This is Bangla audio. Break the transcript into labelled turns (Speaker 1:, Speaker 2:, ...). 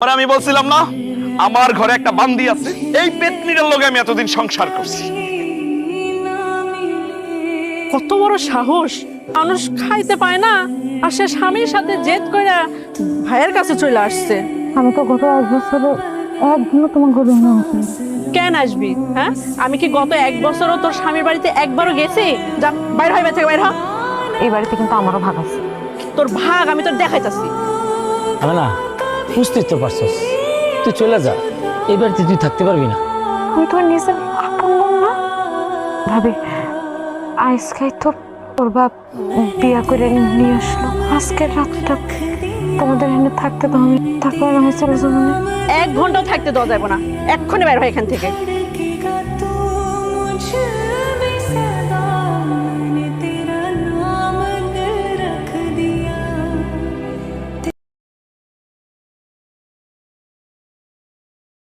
Speaker 1: আর আমি বলছিলাম না আমার ঘরে একটা বান্দি আছে, এই পেতনিটার লগে আমি এতদিন সংসার করছি।
Speaker 2: কত বড় সাহস! মানুষ খাইতে পায় না আর সে স্বামীর সাথে জেদ করে ভাইয়ের কাছে চলে আসছে।
Speaker 3: আমি তো গত 1 বছরে একদিনও তোমার গরু না।
Speaker 2: কেন আসবি? হ্যাঁ, আমি কি গত 1 বছরও তোর স্বামীর বাড়িতে একবারও গেছি? যা বাইর হয়, থেকে বাইর হ।
Speaker 3: এই বাড়িতে কিন্তু আমারও ভাগ আছে।
Speaker 2: তোর ভাগ আমি তোর দেখাইতাছি।
Speaker 4: আমি না বুঝতেই তো পারছস, তুই চলে যা, এই বাড়িতে তুই থাকতে পারবি না।
Speaker 3: আমি তোমার নিজের আপন বোন না ভাবি। আজকাই তো ওর বাপ বিয়া করে নিয়ে আসলো। আজকের রাতটা তোমাদের এখানে থাকতে তো আমি, তারপর আমি চলে যাবো না।
Speaker 2: 1 ঘন্টাও থাকতে দেওয়া যাবে না, এক্ষুনি বাইর হয় এখান থেকে।